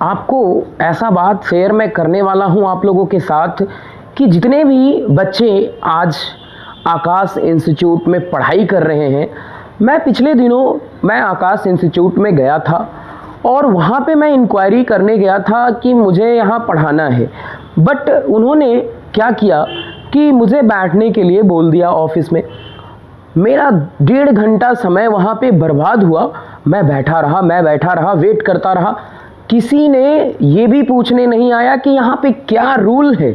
आपको ऐसा बात शेयर मैं करने वाला हूं आप लोगों के साथ कि जितने भी बच्चे आज आकाश इंस्टीट्यूट में पढ़ाई कर रहे हैं, मैं पिछले दिनों मैं आकाश इंस्टीट्यूट में गया था और वहाँ पे मैं इंक्वायरी करने गया था कि मुझे यहाँ पढ़ाना है। बट उन्होंने क्या किया कि मुझे बैठने के लिए बोल दिया ऑफिस में। मेरा 1.5 घंटा समय वहाँ पे बर्बाद हुआ। मैं बैठा रहा, वेट करता रहा। किसी ने ये भी पूछने नहीं आया कि यहाँ पे क्या रूल है,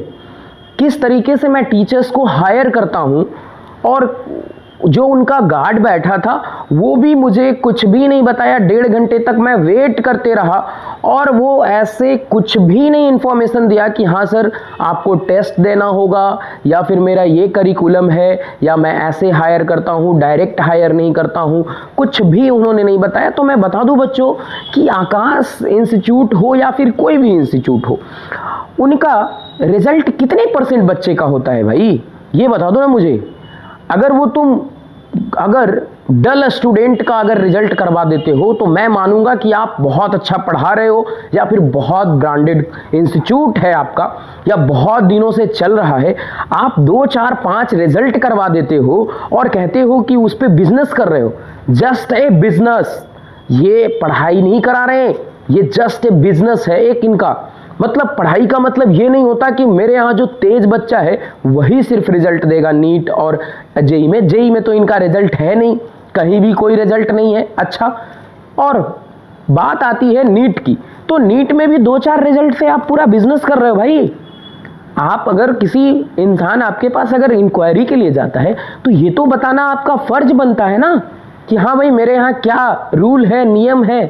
किस तरीके से मैं टीचर्स को हायर करता हूँ। और जो उनका गार्ड बैठा था वो भी मुझे कुछ भी नहीं बताया। 1.5 घंटे तक मैं वेट करते रहा और वो ऐसे कुछ भी नहीं इन्फॉर्मेशन दिया कि हाँ सर आपको टेस्ट देना होगा या फिर मेरा ये करिकुलम है या मैं ऐसे हायर करता हूँ, डायरेक्ट हायर नहीं करता हूँ। कुछ भी उन्होंने नहीं बताया। तो मैं बता दूं बच्चों कि आकाश इंस्टीट्यूट हो या फिर कोई भी इंस्टीट्यूट हो, उनका रिजल्ट कितने % बच्चे का होता है भाई, ये बता दो ना मुझे। अगर डल स्टूडेंट का अगर रिजल्ट करवा देते हो तो मैं मानूंगा कि आप बहुत अच्छा पढ़ा रहे हो या फिर बहुत ब्रांडेड इंस्टीट्यूट है आपका या बहुत दिनों से चल रहा है। आप 2, 4, 5 रिजल्ट करवा देते हो और कहते हो कि उस पर बिजनेस कर रहे हो। जस्ट ए बिजनेस, ये पढ़ाई नहीं करा रहे, ये जस्ट ए बिजनेस है एक इनका। मतलब पढ़ाई का मतलब ये नहीं होता कि मेरे यहाँ जो तेज बच्चा है वही सिर्फ रिजल्ट देगा नीट और जेई में। जेई में तो इनका रिजल्ट है नहीं, कहीं भी कोई रिजल्ट नहीं है। अच्छा, और बात आती है नीट की, तो नीट में भी 2, 4 रिजल्ट से आप पूरा बिजनेस कर रहे हो भाई। आप अगर किसी इंसान आपके पास अगर इंक्वायरी के लिए जाता है तो ये तो बताना आपका फर्ज बनता है ना कि हाँ भाई मेरे यहाँ क्या रूल है, नियम है,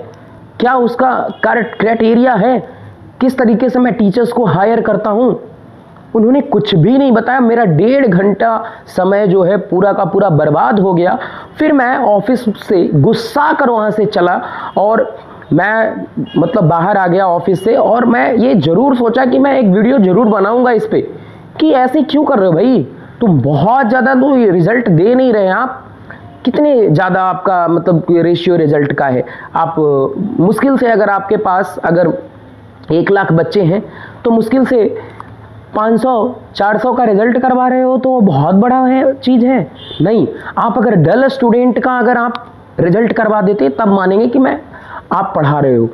क्या उसका क्राइटेरिया है, किस तरीके से मैं टीचर्स को हायर करता हूं। उन्होंने कुछ भी नहीं बताया। मेरा 1.5 घंटा समय जो है पूरा का पूरा बर्बाद हो गया। फिर मैं ऑफिस से गुस्सा कर वहां से चला और मैं मतलब बाहर आ गया ऑफिस से। और मैं ये जरूर सोचा कि मैं एक वीडियो जरूर बनाऊंगा इस पे कि ऐसे क्यों कर रहे हो भाई, तुम बहुत ज़्यादा तो रिजल्ट दे नहीं रहे हैं। आप कितने ज़्यादा आपका मतलब रेशियो रिजल्ट का है। आप मुश्किल से अगर आपके पास अगर 1 लाख बच्चे हैं तो मुश्किल से 500, 400 का रिजल्ट करवा रहे हो तो बहुत बड़ा है चीज़ है। नहीं, आप अगर डल स्टूडेंट का अगर आप रिजल्ट करवा देते तब मानेंगे कि आप पढ़ा रहे हो।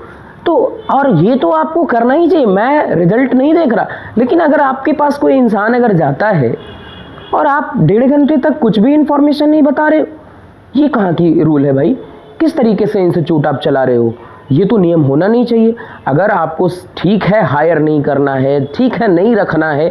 तो और ये तो आपको करना ही चाहिए। मैं रिजल्ट नहीं देख रहा, लेकिन अगर आपके पास कोई इंसान अगर जाता है और आप 1.5 घंटे तक कुछ भी इंफॉर्मेशन नहीं बता रहे हो, ये कहाँ की रूल है भाई? किस तरीके से इंस्टीट्यूट आप चला रहे हो? ये तो नियम होना नहीं चाहिए। अगर आपको ठीक है हायर नहीं करना है, ठीक है नहीं रखना है,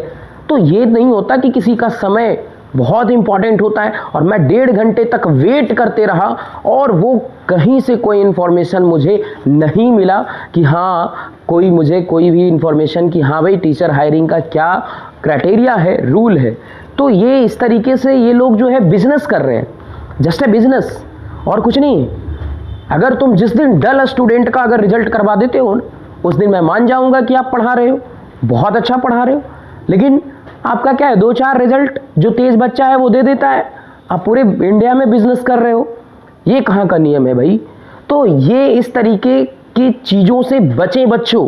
तो ये नहीं होता कि किसी का समय बहुत इंपॉर्टेंट होता है। और मैं 1.5 घंटे तक वेट करते रहा और वो कहीं से कोई इन्फॉर्मेशन मुझे नहीं मिला कि हाँ मुझे कोई भी इन्फॉर्मेशन कि हाँ भाई टीचर हायरिंग का क्या क्राइटेरिया है, रूल है। तो ये इस तरीके से ये लोग जो है बिजनेस कर रहे हैं, जस्ट ए बिजनेस और कुछ नहीं। अगर तुम जिस दिन डल स्टूडेंट का अगर रिजल्ट करवा देते हो उस दिन मैं मान जाऊंगा कि आप पढ़ा रहे हो, बहुत अच्छा पढ़ा रहे हो। लेकिन आपका क्या है, 2, 4 रिजल्ट जो तेज बच्चा है वो दे देता है, आप पूरे इंडिया में बिजनेस कर रहे हो। ये कहाँ का नियम है भाई? तो ये इस तरीके की चीज़ों से बचें बच्चों।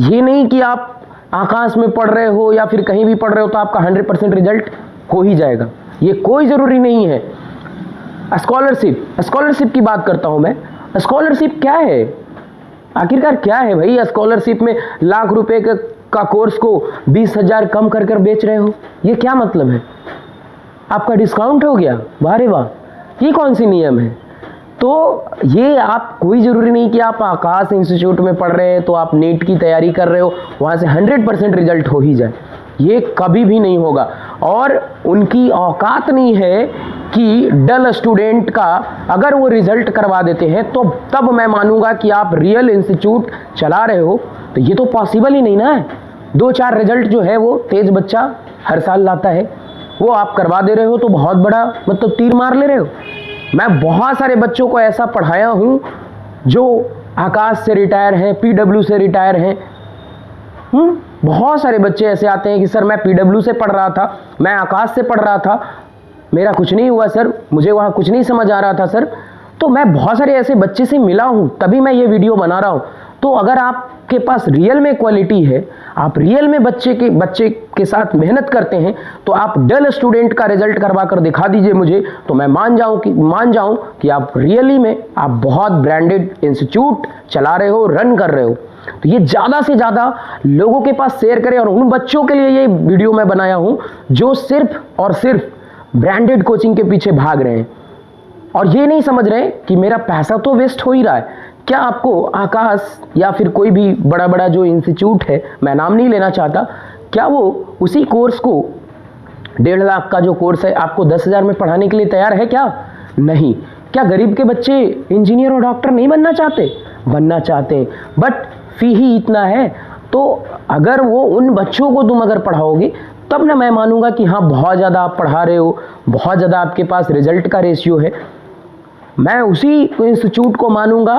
ये नहीं कि आप आकाश में पढ़ रहे हो या फिर कहीं भी पढ़ रहे हो तो आपका 100% रिजल्ट हो ही जाएगा, ये कोई ज़रूरी नहीं है। स्कॉलरशिप की बात करता हूं मैं। स्कॉलरशिप क्या है आखिरकार, क्या है भाई? स्कॉलरशिप में लाख रुपए का कोर्स को 20,000 कम कर कर बेच रहे हो, ये क्या मतलब है? आपका डिस्काउंट हो गया, वाह रे वाह, ये कौन सी नियम है? तो ये आप कोई ज़रूरी नहीं कि आप आकाश इंस्टीट्यूट में पढ़ रहे हैं तो आप नीट की तैयारी कर रहे हो वहाँ से 100% रिजल्ट हो ही जाए, ये कभी भी नहीं होगा। और उनकी औकात नहीं है कि डल स्टूडेंट का अगर वो रिजल्ट करवा देते हैं तो तब मैं मानूंगा कि आप रियल इंस्टीट्यूट चला रहे हो। तो ये तो पॉसिबल ही नहीं ना है। 2, 4 रिजल्ट जो है वो तेज बच्चा हर साल लाता है, वो आप करवा दे रहे हो तो बहुत बड़ा मतलब तीर मार ले रहे हो। मैं बहुत सारे बच्चों को ऐसा पढ़ाया हूँ जो आकाश से रिटायर हैं, पीडब्ल्यू से रिटायर हैं। बहुत सारे बच्चे ऐसे आते हैं कि सर मैं पीडब्ल्यू से पढ़ रहा था, मैं आकाश से पढ़ रहा था, मेरा कुछ नहीं हुआ सर, मुझे वहाँ कुछ नहीं समझ आ रहा था सर। तो मैं बहुत सारे ऐसे बच्चे से मिला हूँ, तभी मैं ये वीडियो बना रहा हूँ। तो अगर आप आपके पास रियल में क्वालिटी है, आप रियल में बच्चे के साथ मेहनत करते हैं, तो आप डल स्टूडेंट का रिजल्ट करवा कर दिखा दीजिए मुझे, तो मैं मान जाऊं कि आप रियली में आप बहुत ब्रांडेड इंस्टीट्यूट चला रहे हो, रन कर रहे हो। तो ये ज़्यादा से ज़्यादा लोगों के पास शेयर करें, और उन बच्चों के लिए ये वीडियो मैं बनाया हूं जो सिर्फ और सिर्फ ब्रांडेड कोचिंग के पीछे भाग रहे हैं और ये नहीं समझ रहे कि मेरा पैसा तो वेस्ट हो ही रहा है। क्या आपको आकाश या फिर कोई भी बड़ा बड़ा जो इंस्टीट्यूट है, मैं नाम नहीं लेना चाहता, क्या वो उसी कोर्स को 1.5 लाख का जो कोर्स है आपको 10,000 में पढ़ाने के लिए तैयार है? क्या नहीं। क्या गरीब के बच्चे इंजीनियर और डॉक्टर नहीं बनना चाहते? बनना चाहते हैं, बट फी ही इतना है। तो अगर वो उन बच्चों को तुम अगर पढ़ाओगे तब ना मैं मानूंगा कि हाँ बहुत ज़्यादा आप पढ़ा रहे हो, बहुत ज़्यादा आपके पास रिजल्ट का रेशियो है। मैं उसी इंस्टीट्यूट को मानूंगा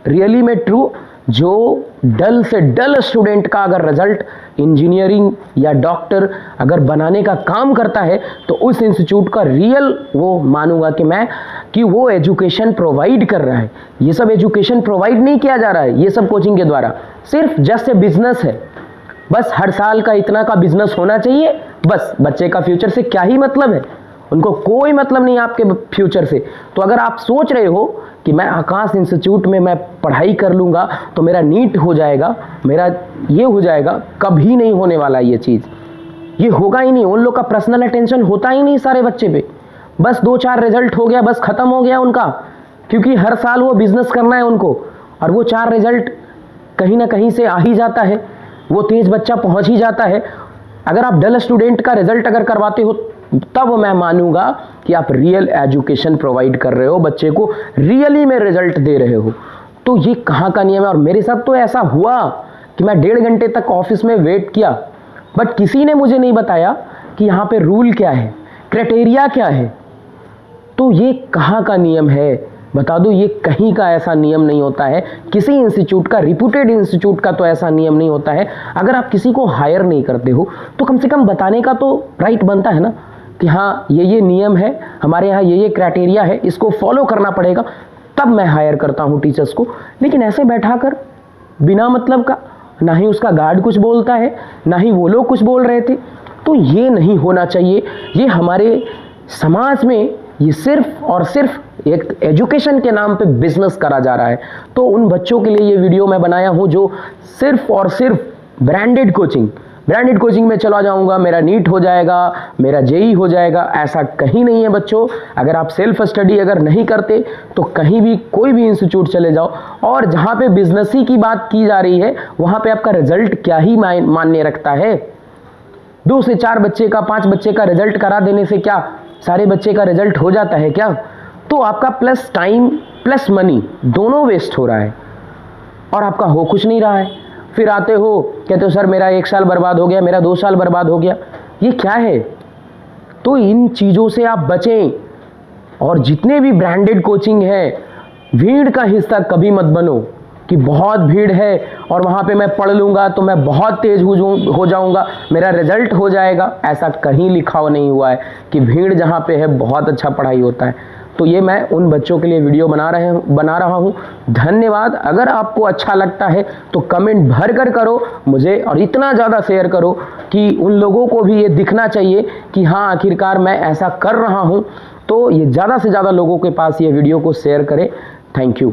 रियली में ट्रू, जो डल से डल स्टूडेंट का अगर रिजल्ट इंजीनियरिंग या डॉक्टर अगर बनाने का काम करता है तो उस इंस्टीट्यूट का रियल वो मानूंगा कि वो एजुकेशन प्रोवाइड कर रहा है। ये सब एजुकेशन प्रोवाइड नहीं किया जा रहा है ये सब कोचिंग के द्वारा, सिर्फ जस्ट ए बिजनेस है। बस हर साल का इतना का बिजनेस होना चाहिए, बस बच्चे का फ्यूचर से क्या ही मतलब है, उनको कोई मतलब नहीं आपके फ्यूचर से। तो अगर आप सोच रहे हो कि मैं आकाश इंस्टीट्यूट में मैं पढ़ाई कर लूँगा तो मेरा नीट हो जाएगा, मेरा ये हो जाएगा, कभी नहीं होने वाला ये चीज़, ये होगा ही नहीं। उन लोग का पर्सनल अटेंशन होता ही नहीं सारे बच्चे पे, बस 2-4 रिजल्ट हो गया, बस ख़त्म हो गया उनका, क्योंकि हर साल वो बिजनेस करना है उनको, और वो 4 रिजल्ट कहीं ना कहीं से आ ही जाता है, वो तेज बच्चा पहुँच ही जाता है। अगर आप डल स्टूडेंट का रिजल्ट अगर करवाते हो तब मैं मानूंगा कि आप रियल एजुकेशन प्रोवाइड कर रहे हो, बच्चे को रियली में रिजल्ट दे रहे हो। तो ये कहाँ का नियम है? और मेरे साथ तो ऐसा हुआ कि मैं 1.5 घंटे तक ऑफिस में वेट किया, बट किसी ने मुझे नहीं बताया कि यहाँ पे रूल क्या है, क्राइटेरिया क्या है। तो ये कहाँ का नियम है बता दो, ये कहीं का ऐसा नियम नहीं होता है, किसी इंस्टीट्यूट का, रिप्यूटेड इंस्टीट्यूट का तो ऐसा नियम नहीं होता है। अगर आप किसी को हायर नहीं करते हो तो कम से कम बताने का तो राइट बनता है ना कि हाँ ये नियम है, हमारे यहाँ ये क्राइटेरिया है, इसको फॉलो करना पड़ेगा, तब मैं हायर करता हूँ टीचर्स को। लेकिन ऐसे बैठा कर बिना मतलब का, ना ही उसका गार्ड कुछ बोलता है, ना ही वो लोग कुछ बोल रहे थे। तो ये नहीं होना चाहिए। ये हमारे समाज में ये सिर्फ और सिर्फ एक एजुकेशन के नाम पे बिजनेस करा जा रहा है। तो उन बच्चों के लिए ये वीडियो मैं बनाया हूँ जो सिर्फ और सिर्फ ब्रांडेड कोचिंग में चला जाऊंगा, मेरा नीट हो जाएगा, मेरा जेई हो जाएगा, ऐसा कहीं नहीं है बच्चों। अगर आप सेल्फ स्टडी अगर नहीं करते तो कहीं भी कोई भी इंस्टीट्यूट चले जाओ, और जहाँ पे बिजनेस ही की बात की जा रही है वहाँ पे आपका रिजल्ट क्या ही मायने रखता है। 2 से 4 बच्चे का, 5 बच्चे का रिजल्ट करा देने से क्या सारे बच्चे का रिजल्ट हो जाता है क्या? तो आपका प्लस टाइम प्लस मनी दोनों वेस्ट हो रहा है और आपका हो कुछ नहीं रहा है। फिर आते हो कहते हो सर मेरा 1 साल बर्बाद हो गया, मेरा 2 साल बर्बाद हो गया, ये क्या है? तो इन चीज़ों से आप बचें, और जितने भी ब्रांडेड कोचिंग है भीड़ का हिस्सा कभी मत बनो कि बहुत भीड़ है और वहाँ पे मैं पढ़ लूँगा तो मैं बहुत तेज हो जाऊँगा, मेरा रिजल्ट हो जाएगा। ऐसा कहीं लिखा नहीं हुआ है कि भीड़ जहाँ पे है बहुत अच्छा पढ़ाई होता है। तो ये मैं उन बच्चों के लिए वीडियो बना रहा हूँ। धन्यवाद। अगर आपको अच्छा लगता है तो कमेंट भर कर करो मुझे, और इतना ज़्यादा शेयर करो कि उन लोगों को भी ये दिखना चाहिए कि हाँ आखिरकार मैं ऐसा कर रहा हूँ। तो ये ज़्यादा से ज़्यादा लोगों के पास ये वीडियो को शेयर करें। Thank you.